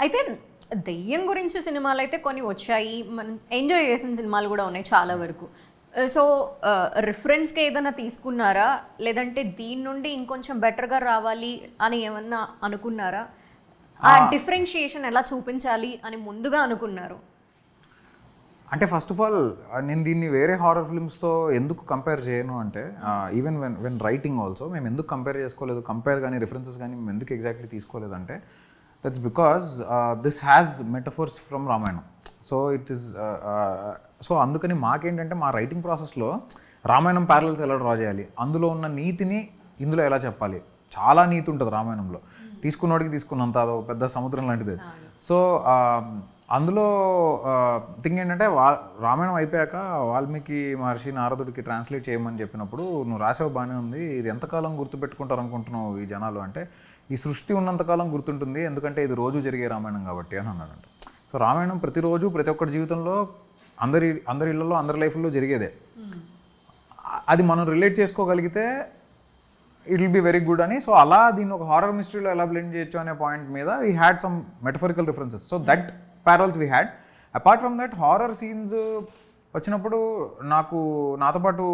అయితే దెయ్యం గురించి సినిమాలు అయితే కొన్ని వచ్చాయి, మనం ఎంజాయ్ చేసిన సినిమాలు కూడా ఉన్నాయి చాలా వరకు. సో రిఫరెన్స్కి ఏదైనా తీసుకున్నారా, లేదంటే దీని నుండి ఇంకొంచెం బెటర్గా రావాలి అని ఏమన్నా అనుకున్నారా? ఆ డిఫరెన్షియేషన్ ఎలా చూపించాలి అని ముందుగా అనుకున్నారు? అంటే ఫస్ట్ ఆఫ్ ఆల్ నేను దీన్ని వేరే హారర్ ఫిల్మ్స్తో ఎందుకు కంపేర్ చేయను అంటే, ఈవెన్ వెన్ రైటింగ్ ఆల్సో మేము ఎందుకు కంపేర్ చేసుకోలేదు, కంపేర్ కానీ రిఫరెన్సెస్ కానీ మేము ఎందుకు ఎగ్జాక్ట్లీ తీసుకోలేదంటే, that's because this has metaphors from Ramayanam. So it is so అందుకని మాకేంటంటే మా రైటింగ్ ప్రాసెస్లో రామాయణం ప్యారల్స్ ఎలా డ్రా చేయాలి, అందులో ఉన్న నీతిని ఇందులో ఎలా చెప్పాలి, చాలా నీతి ఉంటుంది రామాయణంలో, తీసుకున్నోడికి తీసుకున్నంత అదో పెద్ద సముద్రం లాంటిది. సో అందులో థింగ్ ఏంటంటే రామాయణం అయిపోయాక వాల్మీకి మహర్షి నారదుడికి ట్రాన్స్లేట్ చేయమని చెప్పినప్పుడు, నువ్వు రాసేవి బాగానే ఉంది, ఇది ఎంతకాలం గుర్తుపెట్టుకుంటారు అనుకుంటున్నావు ఈ జనాలు అంటే, ఈ సృష్టి ఉన్నంతకాలం గుర్తుంటుంది, ఎందుకంటే ఇది రోజు జరిగే రామాయణం కాబట్టి అని అన్నాడంట. సో రామాయణం ప్రతిరోజు ప్రతి ఒక్కరి జీవితంలో అందరి ఇళ్లలో అందరి లైఫ్లో జరిగేదే. అది మనం రిలేట్ చేసుకోగలిగితే it will be very good అని. సో అలా దీన్ని ఒక హారర్ మిస్టరీలో ఎలా బ్లెండ్ చేయొచ్చు అనే పాయింట్ మీద we had some metaphorical references. So that parallels we had. Apart from that horror scenes వచ్చినప్పుడు నాతో పాటు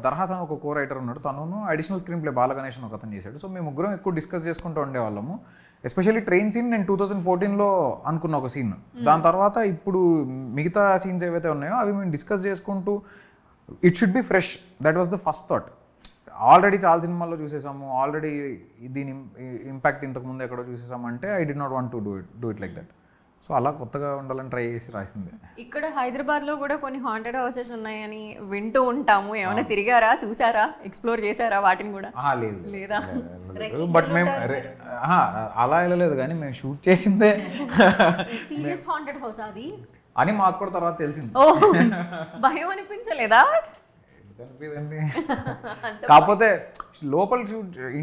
దర్హాస్ అని ఒక కో రైటర్ ఉన్నాడు, తను అడిషనల్ స్క్రీన్ ప్లే బాలగణేష్ ఒక అతను చేశాడు. సో మేము ముగ్గురం ఎక్కువ డిస్కస్ చేసుకుంటూ ఉండేవాళ్ళము. ఎస్పెషల్లీ ట్రైన్ సీన్ నేను 2014లో అనుకున్న ఒక సీన్. దాని తర్వాత ఇప్పుడు మిగతా సీన్స్ ఏవైతే ఉన్నాయో అవి మేము డిస్కస్ చేసుకుంటూ it should be fresh. That was the first thought. Already చాలా సినిమాల్లో చూసేసాము, ఆల్రెడీ దీని ఇంపాక్ట్ ఇంతకుముందు ఎక్కడో చూసేసామంటే I did not want to do it like that. So అలా కొత్తగా ఉండాలని ట్రై చేసి రాసింది. ఇక్కడ హైదరాబాద్లో కూడా కొన్ని హాంటెడ్ హౌసెస్ ఉన్నాయని వింటూ ఉంటాము. ఏమైనా తిరిగారా, చూసారా, ఎక్స్ప్లోర్ చేశారా వాటిని కూడా? లేదు లేదా? బట్ మేము అలా వెళ్ళలేదు, కానీ మేము షూట్ చేసిందే సీరియస్ హాంటెడ్ హౌస్ అది అని మాకు కూడా తర్వాత తెలిసింది. ఓ, భయం అనిపించలేదా? అనిపిదండి. కాకపోతే లోపల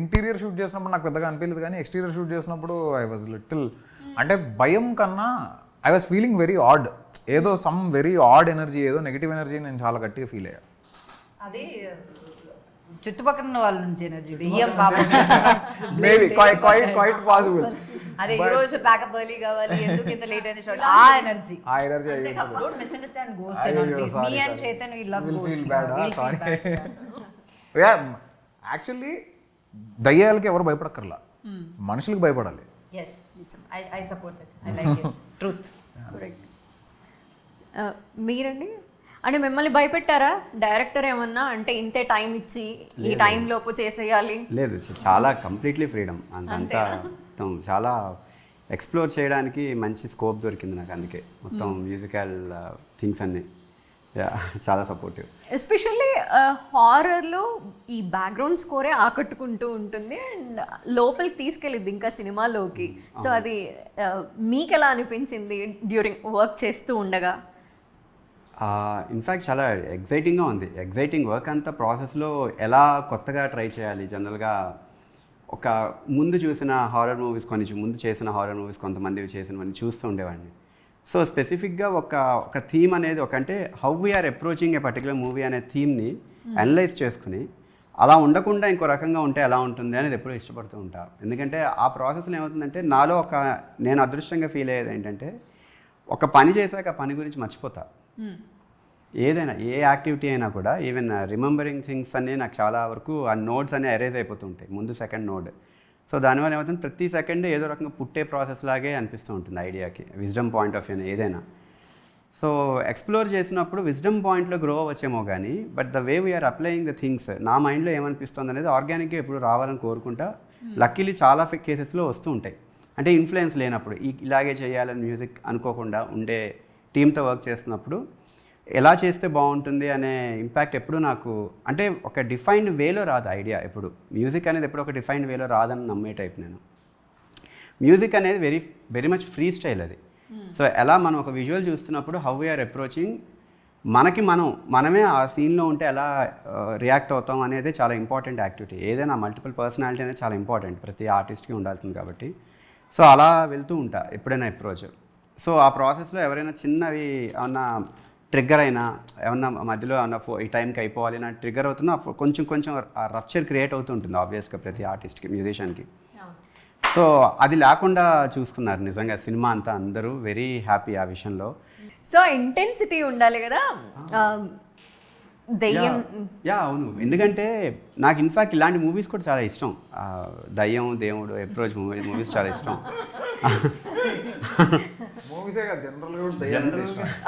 ఇంటీరియర్ షూట్ చేసినప్పుడు నాకు పెద్దగా అనిపించలేదు, కానీ ఎక్స్టీరియర్ షూట్ చేసినప్పుడు ఐ వాజ్ లిటిల్, అంటే భయం కన్నా I was feeling very odd. ఏదో సమ్ వెరీ ఆడ్ ఎనర్జీ, ఏదో నెగిటివ్ ఎనర్జీ నేను చాలా గట్టిగా ఫీల్ అయ్యా. అదే చుట్టుపక్కల ఉన్న వాళ్ళ నుంచి ఎనర్జీ మేబీ క్వైట్ పాసిబుల్. అదే ఈ రోజు ప్యాకప్ ఎర్లీ కావాలి, ఎందుకు ఇంత లేట్ అయింది షాట్, ఆ energy. Don't misunderstand ghost and please. Me and Chaitan we love ghost. Actually దయ్యాలకి ఎవరు భయపడక్కర్లా, మనుషులకు భయపడాలి. yes I support it. I like it. Truth. Correct. మీరండి, అంటే మిమ్మల్ని భయపెట్టారా డైరెక్టర్ ఏమన్నా? అంటే ఇంతే టైం ఇచ్చి ఈ టైం లోపు చేసేయాలి? లేదు, చాలా కంప్లీట్లీ ఫ్రీడమ్. అంతా మొత్తం చాలా ఎక్స్ప్లోర్ చేయడానికి మంచి స్కోప్ దొరికింది నాకు. అందుకే మొత్తం మ్యూజికల్ థింగ్స్ అన్నీ చాలా సపోర్టివ్. ఎస్పెషల్లీ హారర్లో ఈ బ్యాక్గ్రౌండ్ స్కోరే ఆకట్టుకుంటూ ఉంటుంది అండ్ లోపలికి తీసుకెళ్ళిద్ది ఇంకా సినిమాలోకి. సో అది మీకు ఎలా అనిపించింది డ్యూరింగ్ వర్క్ చేస్తూ ఉండగా? ఇన్ఫ్యాక్ట్ చాలా ఎగ్జైటింగ్గా ఉంది. ఎగ్జైటింగ్ వర్క్ అంతా ప్రాసెస్లో ఎలా కొత్తగా ట్రై చేయాలి. జనరల్గా ఒక ముందు చూసిన హారర్ మూవీస్, కొన్ని ముందు చేసిన హారర్ మూవీస్ కొంతమంది చేసినవన్నీ చూస్తూ ఉండేవాడిని. సో స్పెసిఫిక్గా ఒక థీమ్ అనేది, అంటే how we are approaching a particular movie అనే థీమ్ని అనలైజ్ చేసుకుని అలా ఉండకుండా ఇంకో రకంగా ఉంటే ఎలా ఉంటుంది అనేది ఎప్పుడూ ఇష్టపడుతూ ఉంటాను. ఎందుకంటే ఆ ప్రాసెస్లో ఏమవుతుందంటే నాలో నేను అదృష్టంగా ఫీల్ అయ్యేది ఏంటంటే, ఒక పని చేశాక ఆ పని గురించి మర్చిపోతా. ఏదైనా ఏ యాక్టివిటీ అయినా కూడా, ఈవెన్ రిమెంబరింగ్ థింగ్స్ అన్నీ నాకు చాలా వరకు ఆ నోట్స్ అన్నీ అరేజ్ అయిపోతుంటాయి, ముందు సెకండ్ నోడ్. సో దానివల్ల ఏమవుతుంది, ప్రతి సెకండ్ ఏదో రకంగా పుట్టే ప్రాసెస్ లాగే అనిపిస్తూ ఉంటుంది ఐడియాకి, విజ్డమ్ పాయింట్ ఆఫ్ వ్యూ ఏదైనా. సో ఎక్స్ప్లోర్ చేసినప్పుడు విజ్డమ్ పాయింట్లో గ్రో అవ్వచ్చేమో కానీ, but the way we are applying the things నా మైండ్లో ఏమనిపిస్తుంది అనేది ఆర్గానిక్గా ఎప్పుడు రావాలని కోరుకుంటా. లక్కీలీ చాలా కేసెస్లో వస్తూ ఉంటాయి. అంటే ఇన్ఫ్లుయెన్స్ లేనప్పుడు, ఇలాగే చేయాలని మ్యూజిక్ అనుకోకుండా ఉండే టీమ్తో వర్క్ చేస్తున్నప్పుడు ఎలా చేస్తే బాగుంటుంది అనే ఇంపాక్ట్ ఎప్పుడు నాకు, అంటే ఒక డిఫైన్డ్ వేలో రాదు ఐడియా. ఎప్పుడు మ్యూజిక్ అనేది ఎప్పుడు ఒక డిఫైన్డ్ వేలో రాదని నమ్మే టైప్ నేను. మ్యూజిక్ అనేది వెరీ మచ్ ఫ్రీ స్టైల్ అది. సో ఎలా మనం ఒక విజువల్ చూస్తున్నప్పుడు హౌ వీఆర్ అప్రోచింగ్, మనమే ఆ సీన్లో ఉంటే ఎలా రియాక్ట్ అవుతాం అనేది చాలా ఇంపార్టెంట్ యాక్టివిటీ. ఏదైనా మల్టిపుల్ పర్సనాలిటీ అనేది చాలా ఇంపార్టెంట్, ప్రతి ఆర్టిస్ట్కి ఉండాల్సింది కాబట్టి. సో అలా వెళ్తూ ఉంటా ఎప్పుడైనా అప్రోచ్. సో ఆ ప్రాసెస్లో ఎవరైనా చిన్నవి ఏమన్నా ట్రిగ్గర్ అయినా, ఏమన్నా మధ్యలో ఏమన్నా ఈ టైంకి అయిపోవాలి నా ట్రిగ్గర్ అవుతున్నా, కొంచెం రప్చర్ క్రియేట్ అవుతుంటుంది ఆబ్వియస్గా ప్రతి ఆర్టిస్ట్కి, మ్యూజిషియన్కి. సో అది లేకుండా చూసుకున్నారు నిజంగా సినిమా అంతా అందరూ వెరీ హ్యాపీ ఆ విషయంలో. సో ఇంటెన్సిటీ ఉండాలి కదా దయ్యం. యా అవును, ఎందుకంటే నాకు ఇన్ఫాక్ట్ ఇలాంటి మూవీస్ కూడా చాలా ఇష్టం. దయ్యం, దేవుడు, అప్రోచ్ మూవీస్ చాలా ఇష్టం.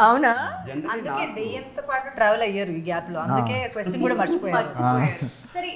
అవునా? అందుకే దెయ్యంతో పాటు ట్రావెల్ అయ్యారు ఈ గ్యాప్ లో, అందుకే క్వశ్చన్ కూడా మర్చిపోయారు. సరే